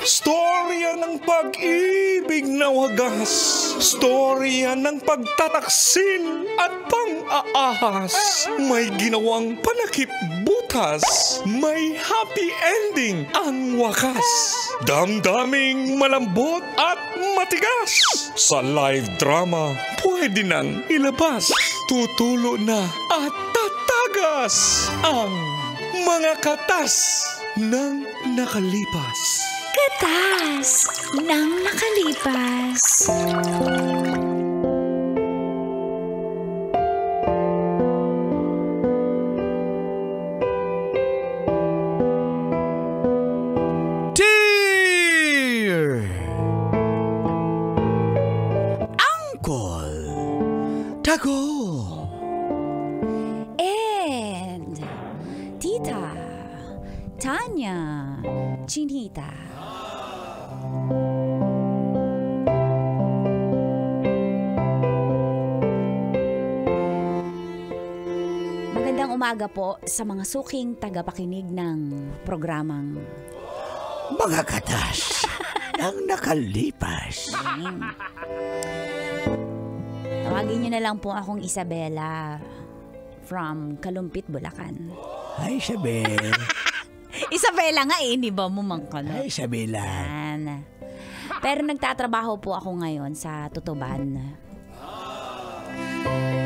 Storya ng pag-ibig na wagas. Storya ng pagtataksil at pang-aahas. May ginawang panakip butas. May happy ending ang wakas. Damdaming malambot at matigas. Sa live drama, pwede nang ilabas. Tutulo na at tatagas ang mga katas ng nakalipas. Katas ng nakalipas. Dear Uncle Tago And Tita Tanya Chinita. Magandang umaga po sa mga suking tagapakinig ng programang mga katas ng nakalipas. Tawagin niyo na lang po akong Isabela from Kalumpit, Bulacan. Hi, Isabel. Isabela nga di ba mo mangkano? Hi, Isabela. Yan. Pero nagtatrabaho po ako ngayon sa Tutuban.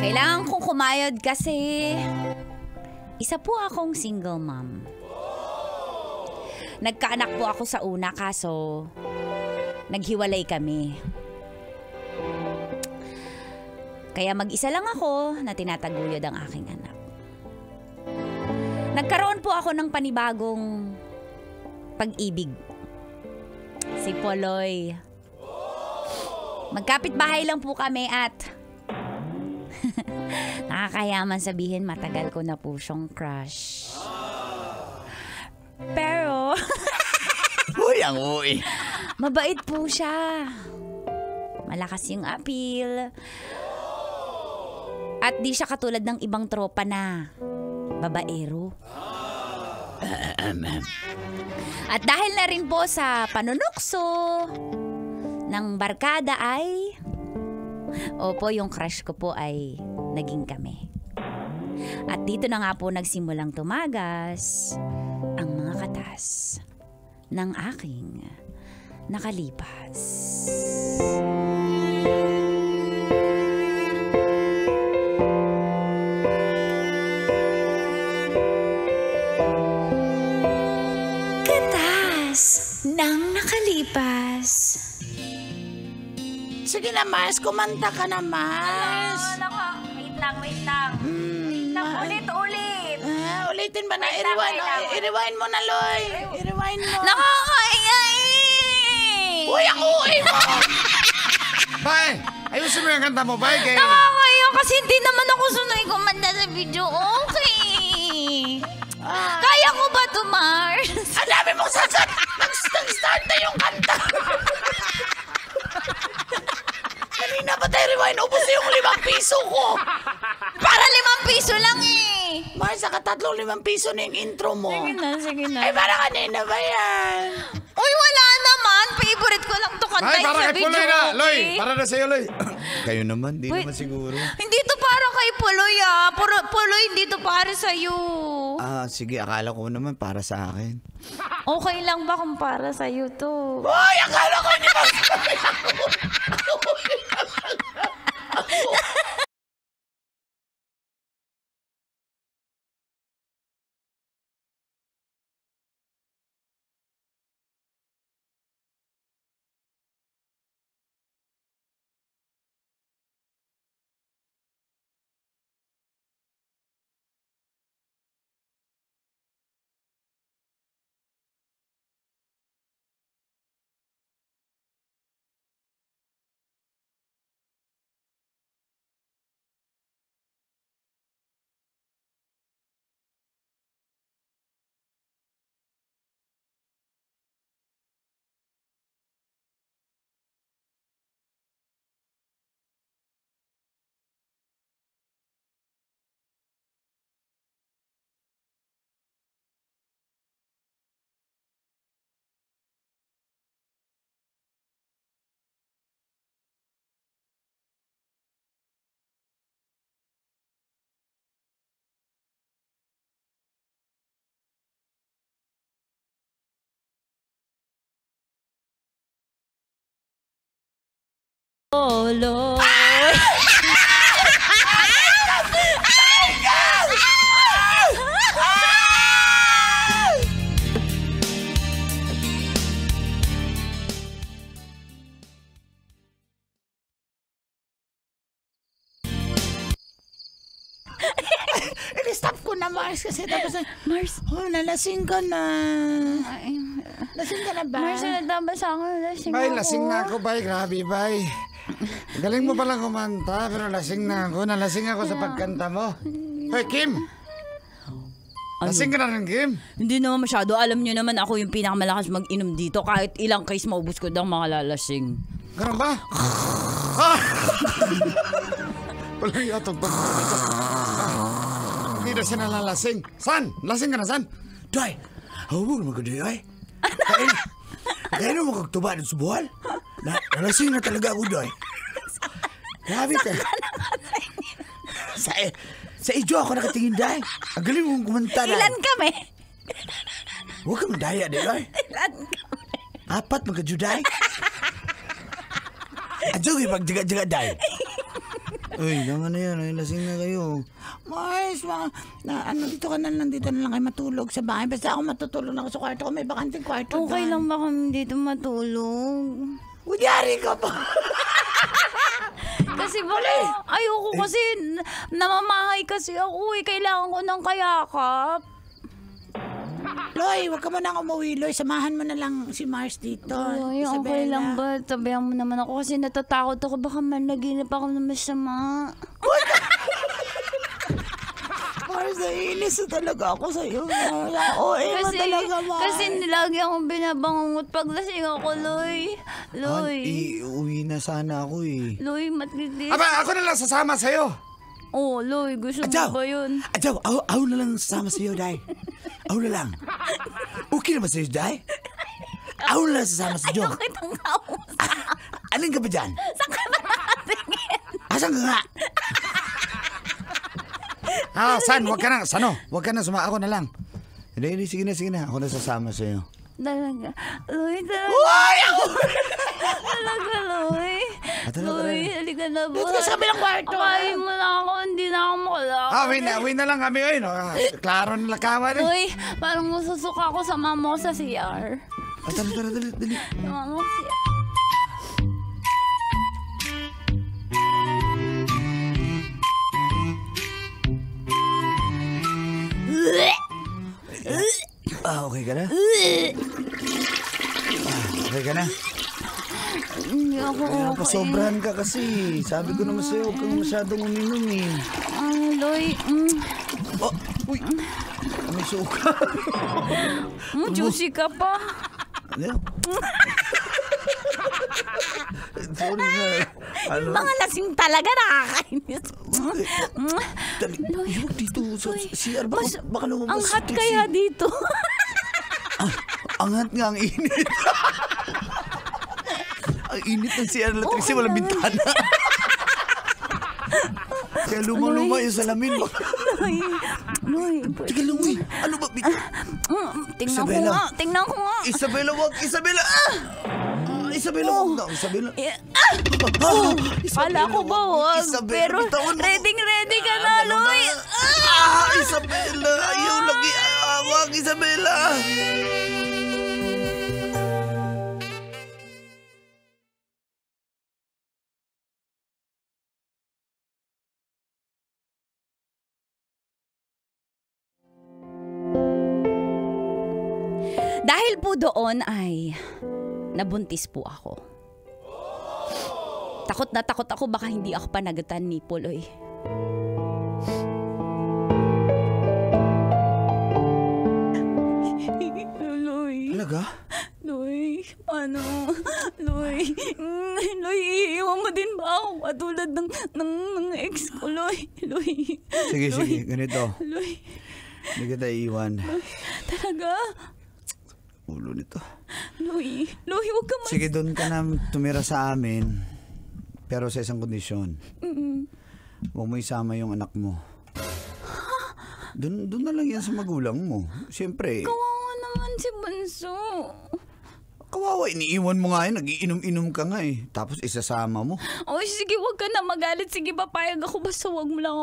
Kailangan kong kumayod kasi isa po akong single mom. Nagkaanak po ako sa una kaso naghiwalay kami. Kaya mag-isa lang ako na tinataguyod ang aking anak. Nagkaroon po ako ng panibagong pag-ibig. Si Poloy. Magkapit-bahay lang po kami at nakakayaman sabihin matagal ko na po siyang crush. Pero Uy, ang uwi. mabait po siya. Malakas yung appeal. At di siya katulad ng ibang tropa na babaero. At dahil na rin po sa panunukso ng barkada ay opo, yung crush ko po ay naging kami. At dito na nga po nagsimulang tumagas ang mga katas ng aking nakalipas. Katas ng nakalipas. Sige na, Mars. Kumanta ka na, Mars. Wait lang. Wait lang, ulit. Ulitin ba na? Wait lang, wait lang. I-rewind mo na, Loy. I-rewind mo. Nakakaiya Uy, ang uwi mo. Bay, ayusin mo yung kanta mo, Bay. Kaya... Nakakaiya kasi hindi naman ako sunay kumanda sa video. Okay. Kaya ko ba to, Mars? Ang dami mong sasat. Nag-start na yung kanta. Kanina pa tayo rewind. Ubus na yung 5 piso ko. Para 5 piso lang eh. Mars, saka 3-5 piso na yung intro mo. Sige na. Ay, para kanina ba yan? Uy, wala naman. Favorite ko lang to kanta Ay, para sa kay video. Puloy na. Loy, okay? para na sa'yo, Loy. Kayo naman, di Wait. naman siguro. Hindi to para kay Puloy Puloy, hindi to para sa'yo. Sige, akala ko naman para sa akin. Okay lang ba kung para sa'yo to? Uy, akala ko hindi ba? Loy. I-stop ko na, Mars, kasi tapos Mars. nalasing ka na. Ay, Lasing ka na ba? Mars, nagdaba sa akin. Lasing Bay, ako. lasing na ako, bay. Grabe, bay. Galing mo palang kumanta, pero lasing na ako. Nalasing ako sa pagkanta mo. Hoy, Kim! Lasing ka na rin, Kim? Hindi naman masyado. Alam nyo naman ako yung pinakamalakas mag-inom dito. Kahit ilang case maubos ko daw mga lalasing. Ganun ba? Ah! Walang yatong pagkakita. Hindi na siya nalalasing. San? Lasing ka na, San? Day, hawag mo ka, Day, ay. Kaya mo kagtuba sa buhal. Nalasing na talaga ako, Day. Grabe ka. Sa idyo ako nakatingin, Day. Ang galing mong kumanta, Day. Ilan kami? Huwag kang daya, Day, ay. Ilan kami? 4 magkadyo, Day. Adyo kayo pagjaga-jaga, Day. Uy, tama na yan. Ay, lasing na kayo. Mars, dito ka na lang, dito na lang kayo matulog sa bahay. Basta ako matutulog na ako sa kwarto ko. May bakanting kwarto Okay lang ba kami dito matulog? Udyari ka pa. Kasi baka, ayoko kasi, namamahay kasi ako eh. Kailangan ko ng kayakap. Loy, huwag ka mo nang umuwi, Loy. Samahan mo na lang si Mars dito. Ay, okay lang ba? Tabihan mo naman ako kasi natatakot ako. Baka managinip ako na masama. Mars, naiinis na talaga ako sa'yo. OA mo Kasi, talaga, Mars. kasi lagi akong binabangungot pag lasing ako, Loy. Loy. Uwi na sana ako eh. Loy, matindi. Aba, ako na lang sasama sa'yo. Oh, Loy, gusto Adyaw! mo ba yun? Adyaw, ako na lang sasama sa'yo, Day. Ako na lang. Okay na ba sa'yo, Day? Ako na lang sasama sa Diyo. Ayaw kitang kausap. Alin ka ba dyan? Saan ka ba nakatingin? Asan ka nga? San, wag ka na. Sano, wag ka na. Ako na lang. Hindi, sige na. Ako na sasama sa'yo. Talaga. Loy, talaga. Talaga, Loy. Loy, halika na ba? Dito ka sa kabilang kwarto. Akayin mo na ako, hindi na ako makalakad. Uwi na lang kami. Uy, no? Klaro na lakawan eh. Loy, parang masusuka ako sa mama ko sa CR. Tara, dali. Sa mama ko sa CR. Okay ka na? Okay ka na? Hindi ako okay. Napasobrahan ka kasi. Sabi ko naman sa'yo, huwag kang masyadong uminom eh. Loy, Oh, uy! May suka. juicy ka pa. Ano? Sorry na. Ano? Mga lasing talaga, nakakainis. Dali, huwag dito sa CR. Baka Ang lumabas hot sa kaya dito. Ang hot nga, ang init. Ang init ng CR na kasi walang bintana. Kaya lumang-luma yung salamin. Loy, Teka lang, uy. Ano ba? tingnan ko nga. Isabela, wag! Isabela! Isabela, wag na! Isabela! Kala ko ba wag, Isabela, pero bitawan mo. ready ka na, Loy. Isabela! Ayaw lagi! Wag, Isabela! Dahil po doon ay nabuntis po ako. Takot na takot ako, baka hindi ako panagatan ni Puloy. Loy. Talaga? Loy, ano? Loy, Loy, iiwan mo din ba ako? Katulad ng ex ko, Loy. Loy. Sige, ganito. Loy, Hindi kita iiwan. talaga? Ulo nito. Loy, huwag ka Sige, doon ka na tumira sa amin. Pero sa isang kondisyon. Huwag mo isama yung anak mo. Doon na lang yan sa magulang mo. Siyempre. Kawawa naman si Bunso. Kawawa, iniiwan mo nga yun. Nagiinom-inom ka nga eh. Tapos isasama mo. Oh, sige, wag ka na magalit. Sige, papayag ako. Basta wag mo lang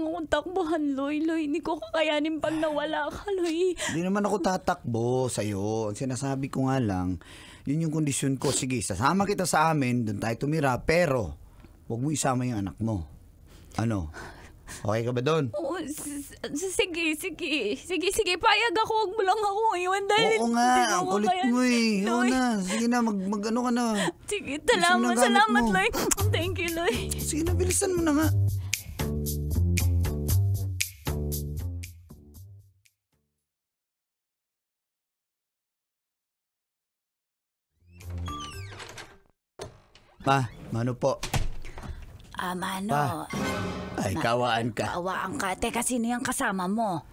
akong takbuhan, Loy. Loy, hindi ko kakayanin pag nawala ka, Loy. Hindi naman ako tatakbo sa'yo. Ang sinasabi ko nga lang, yun yung kondisyon ko. Sige, sasama kita sa amin, doon tayo tumira, pero huwag mo isama yung anak mo. Ano? Okay ka ba doon? Oh, sige, payag ako. Huwag mo lang ako iwan dahil Oo nga, ang kulit mo eh. Oo Loy. na, sige na, mag-ano ka na. Sige, Bilisan mo ng gamit salamat, mo. Loy. Thank you, Loy. Sige na, bilisan mo na nga. Ma, Mano po. Mano, Ay, kawaan ka. kawaan ka. Teka, sino yung kasama mo?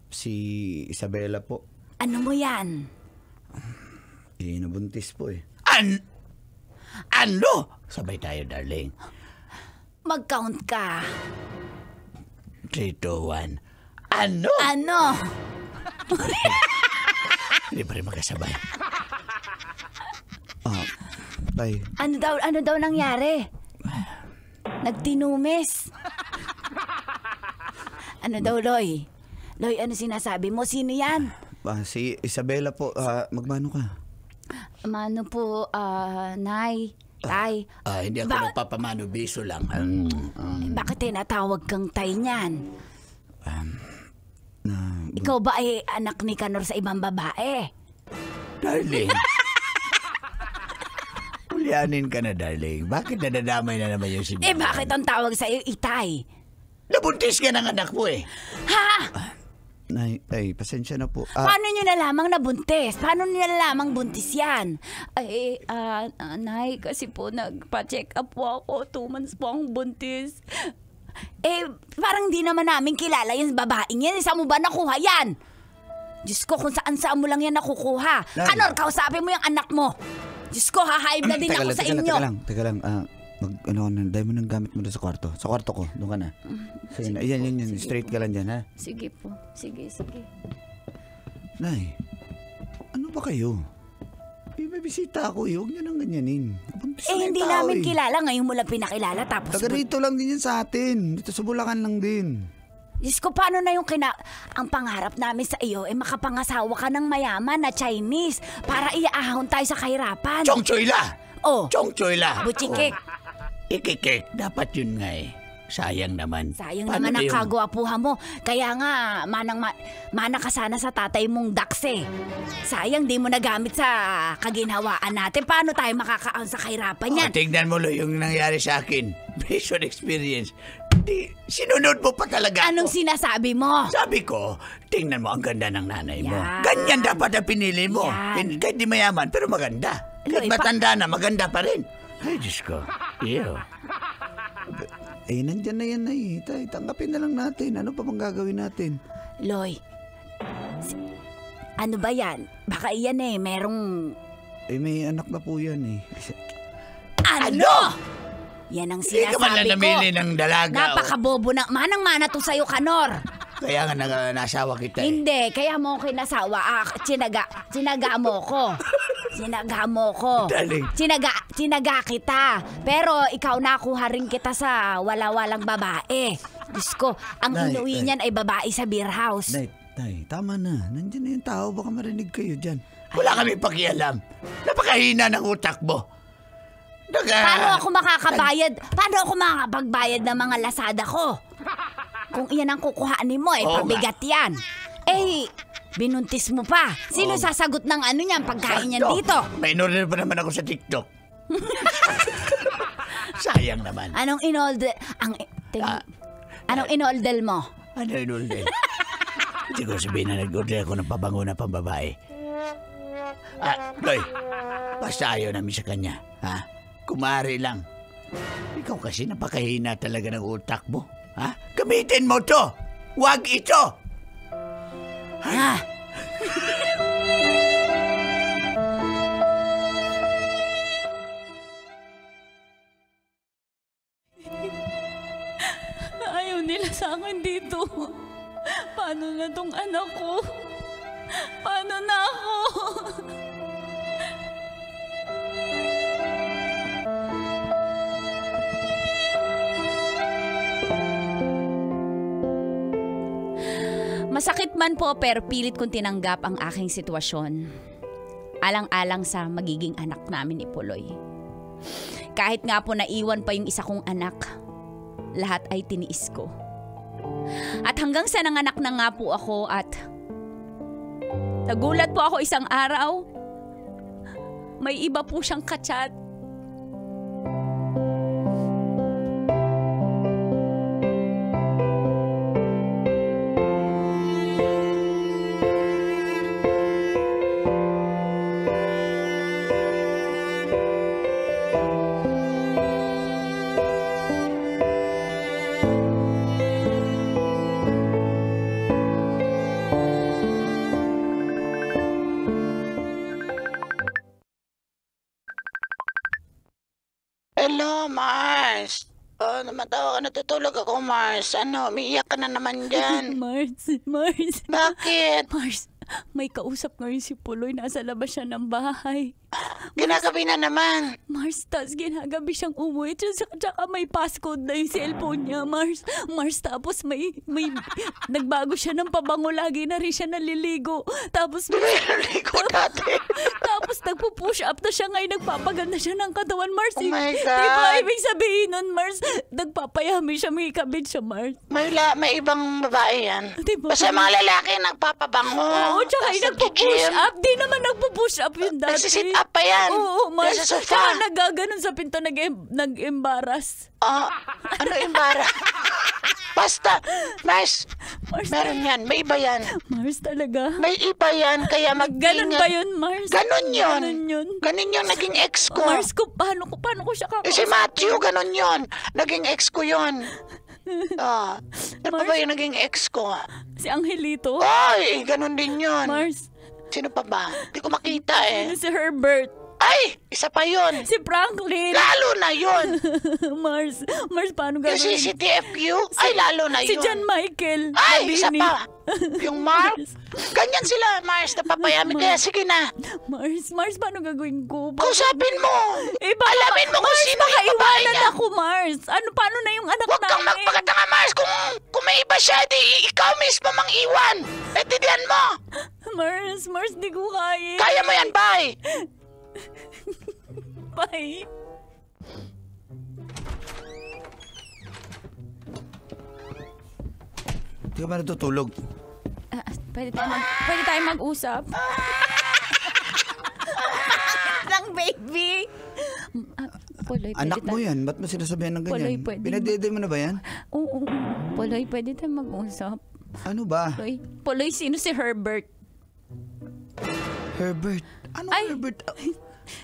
Si Isabela po. Ano mo yan? Nabuntis po eh. Ano? Sabay tayo, darling. Mag-count ka. 3, 2, 1. Ano? Ano? Hindi pa rin magkasabay. Tay. Ano daw nangyari? Nagtinumis. Ano daw, Loy? Loy, ano sinasabi mo? Sino yan? Si Isabela po. Magmano ka? Mano po, Nay, Tay. Hindi ako magpapamano. Biso lang. Bakit tinatawag kang Tay niyan? Ikaw ba ay anak ni Kanor sa ibang babae? Darling. Ulyanin ka na, darling. Bakit nadadamay na naman yung si Mama? Bakit ang tawag sa iyo Itay? Nabuntis ka ng anak mo eh. Ha? Nay, pasensya na po. Paano nyo nalamang nabuntis? Paano nyo nalamang buntis yan? Nay, kasi po nagpa-check up po ako. 2 months po akong buntis. Parang di naman namin kilala yung babaeng yan. Saan mo ba nakuha yan? Diyos ko, kung saan mo lang yan nakukuha. Nay. Kanor, kausapin mo yung anak mo. Diyos ko, hahaib na din ako sa inyo. Teka lang. Dahil mo ng gamit mo doon sa kwarto. Sa kwarto ko, doon ka na. Sige na. Yan. Straight ka lang dyan, ha? Sige po. Sige. Nay, ano ba kayo? May bisita ako eh. Huwag nyo nang ganyanin. Buntis na yung Hindi tao namin eh. kilala. Ngayon mo lang pinakilala. Tapos, Taga rito lang din yan sa atin. Dito sa Bulacan lang din. Diyos ko, paano na yung ang pangarap namin sa iyo makapangasawa ka ng mayaman na Chinese para iaahon tayo sa kahirapan. Chong Choyla! Oh, Chong Choyla! butchikik. Ikikik. Dapat yun nga eh. Sayang naman. Sayang Paano naman ang na yung- kagwapuhan mo. Kaya nga, mana ka sana sa tatay mong dakse. Sayang, di mo nagamit sa kaginhawaan natin. Paano tayo makakaahon sa kahirapan yan? Tingnan mo lo yung nangyari sa akin. Based on experience. Sinunod mo pa talaga Anong ako. sinasabi mo? Sabi ko, tingnan mo ang ganda ng nanay mo. Yan. Ganyan dapat ang pinili mo. Yan. Kahit di mayaman, pero maganda. Kahit Loy, matanda na, maganda pa rin. Ay, Diyos ko. Ew. Nandyan na yan na eh. Tanggapin na lang natin. Ano pa bang gagawin natin? Loy, ano ba yan? Baka iyan merong... May anak na po yan eh. Ano? Yan ang Hindi ka man lang sinasabi ko. namili ng dalaga. Napakabobo na. Manang-mana to sa'yo, Kanor. Kaya nga nasawa kita eh. Hindi, kaya mo ko kinasawa. Sinaga mo ko. Sinaga mo ko. Darling. Sinaga kita. Pero ikaw nakuha rin kita sa wala-walang babae. Diyos ko, ang Nay, inuwi nay. niyan ay babae sa beer house. Tay, tama na. Nandiyan na yung tao. Baka marinig kayo dyan. Wala kami pakialam. Napakahina ng utak mo. Paano ako makakabayad? Paano ako makakapagbayad ng mga lasada ko? Kung iyan ang kukuhanin mo, Oo pabigat yan. Binuntis mo pa. Sino sasagot ng ano niyan, pagkain niyan Sakto. dito? May in-order pa naman ako sa TikTok. Sayang naman. Anong inoldel? Anong inoldel mo? Ano in-order? Siguro sabihin na nag-order ako ng pabango na pambabae. Loy, basta ayaw namin sa kanya. Ha? Kumari lang. Ikaw kasi napakahina talaga ng utak mo. Ha? Gamitin mo to! Huwag ito! Ha? Ayaw nila sa akin dito. Paano na tong anak ko? Paano na ako? Masakit man po pero pilit kong tinanggap ang aking sitwasyon. Alang-alang sa magiging anak namin ni Puloy. Kahit nga po naiwan pa yung isa kong anak, lahat ay tiniis ko. At hanggang sa nanganak na nga po ako at nagulat po ako isang araw, may iba po siyang kachat. Hello, Mars. Oh, namatawa ka, natutulog ako, Mars. Ano, umiiyak ka na naman dyan. Mars. Bakit? Mars, may kausap ngayon si Puloy. Nasa labas siya ng bahay. Ginagabi na naman. Mars, tas ginagabi siyang umuwi. Tsaka may passcode na yung cellphone niya, Mars. Tapos may nagbago siya ng pabango. Lagi na rin siya naliligo. Tapos Naliligo dati. tapos nagpo-push up na siya ngayon. Nagpapaganda siya ng katawan, Mars. Oh my God. Diba, ibig sabihin nun, Mars, nagpapayami siya, may kabit siya, Mars. May ibang babae yan. Diba? Basta mga lalaki nagpapabango. Oo, tsaka Tas yung nagpo-push nag-gym. up. Di naman nagpo-push up yun dati. Nagsisit up pa yan. Oo, Mars. Nasa sofa. Tsaka nagaganon sa pinto, nag-embarrass. Ano imbara? Basta, Mars, meron yan. May iba yan. Mars talaga. May iba yan, kaya mag-ingat. Ganon ba yun, Mars? Ganon yun. Ganon yun. Ganon yung naging ex ko. Mars, paano ko siya kakausap? Si Matthew, ganon yun. Naging ex ko yun. Ano pa ba yung naging ex ko? Si Angelito? Ay, ganon din yun. Mars. Sino pa ba? Hindi ko makita eh. Si Herbert. Ay, isa pa yun. Si Franklin. Lalo na yun. Mars, Yung paano gagawin? si TFU, ay lalo na Si yun. John Michael. Ay, Mabini. isa pa. Yung Mark. Ganyan sila, Mars, napapayami. Kaya sige na. Mars, paano gagawin ko? Kausapin mo. Baka, Alamin mo kung Mars, sino baka yung babae iwanan niya. ako, Mars. Paano na yung anak Huwag kang namin? magpakatanga, Mars. Kung may iba siya, di ikaw mismo mang iwan. Naintindihan mo. Mars, di ko kaya. Kaya mo yan, bye. Bye. Di ka ba natutulog? Pwede tayo mag-usap. lang, baby. Puloy, Anak mo yan. Ba't mo sinasabihan ng Puloy, ganyan? pwede. Pinadede mo na ba yan? Oo. Puloy, pwede tayo mag-usap. Ano ba? Puloy, sino si Herbert? Herbert. Ano Ay. Herbert?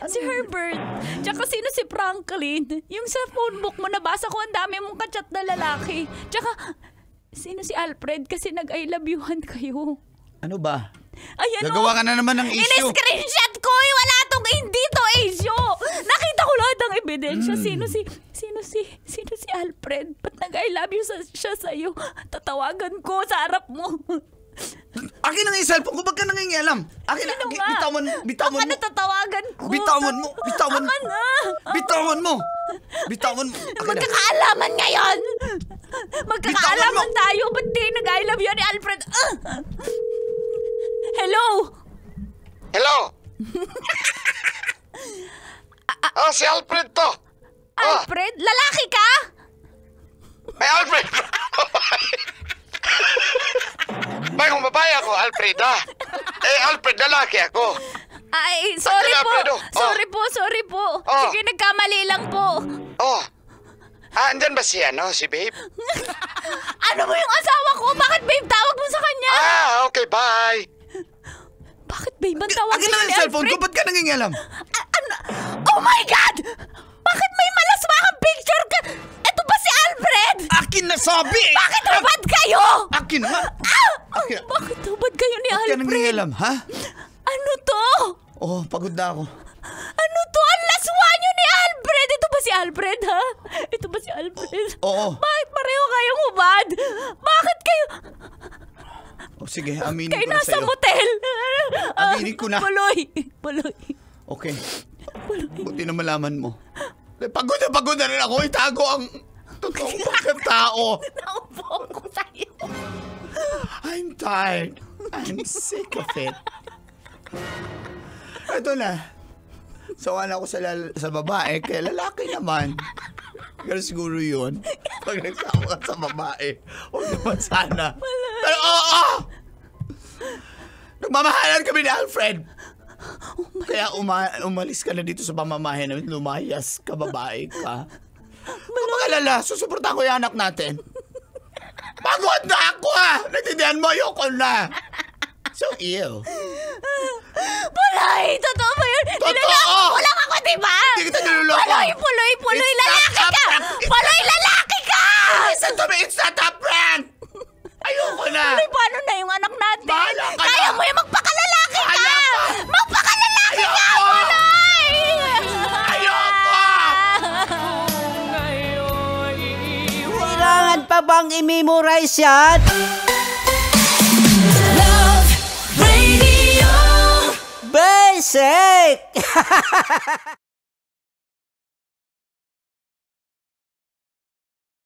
Si Herbert. Tsaka sino si Franklin? Yung sa phonebook mo, nabasa ko ang dami mong kachat na lalaki. Tsaka, sino si Alfred? Kasi nag-I love you-han kayo. Ano ba? Ayan Gagawa ka na naman ng issue. In-screenshot ko! Wala tong hindi to issue! Nakita ko lahat ng ebidensya. Sino si Alfred? Ba't nag-I love you siya sa'yo? Tatawagan ko sa harap mo. Akin ang cellphone ko, ba't ka nangingialam? Akin na, bitawan mo. Baka natatawagan ko. Bitawan mo. Baka na. Bitawan mo. Bitawan mo. Akin na. Magkakaalaman ngayon. Magkakaalaman Bitawan mo. tayo. Ba't di nag-I love you ni Alfred? Hello? Hello? Si Alfred to. Alfred? Lalaki ka? Ay, Alfred! Bagong babae ako, Alfred, ha? Alfred, lalaki ako. Ay, sorry po. Alfredo. Sorry po. Oh. Sige, nagkamali lang po. Andyan ba si Babe? Ano mo yung asawa ko? Bakit babe tawag mo sa kanya? Okay, bye. Bakit babe ang tawag Akin mo na ni ang cellphone ko, Alfred? ba't ka nangingialam? Oh my God! Bakit may malaswakang picture ka? Ito ba si Alfred? Akin na sabi eh! Bakit hubad kayo? Akin na nga! Akin na. Bakit hubad kayo ni Ba't ka Alfred? nangingialam, ha? Ano to? Pagod na ako. Ano to? Ang laswa nyo ni Alfred! Ito ba si Alfred, ha? Ito ba si Alfred? Oo. Bakit pareho kayong hubad? Bakit kayo... Sige, aminin Kayo ko na nasa sa'yo. motel! Aminin ko na. Puloy! Okay. Buti na malaman mo. Pagod na rin ako. Itago ang totoong pagkatao. Naupo ko sa'yo. I'm tired. I'm sick of it. Ito na. Sawa na ako sa babae, kaya lalaki naman. Pero siguro yun, pag nagsawa ka sa babae, huwag naman sana. Pero oo! Nagmamahalan kami ni Alfred. Kaya umalis ka na dito sa pamamahay namin, lumayas ka, babae ka. Huwag mag-alala, susuportahan ko yung anak natin. Pagod na ako Natindihan mo, ayoko na. So, ew. Puloy! Totoo ba yun? Totoo! Niloloko mo lang ako, diba? Hindi kita niloloko. Puloy! Lalaki ka! Puloy, lalaki ka! Listen to me, it's not a prank! Ayoko na. Puloy, paano na yung anak natin? Bahala ka Kaya na. mo yung magpakalalaki ka! Kaya ko. Magpakalalaki ka, Ayoko. Puloy! Ayoko! Kailangan pa bang i-memorize yan? Love Radio! Basic!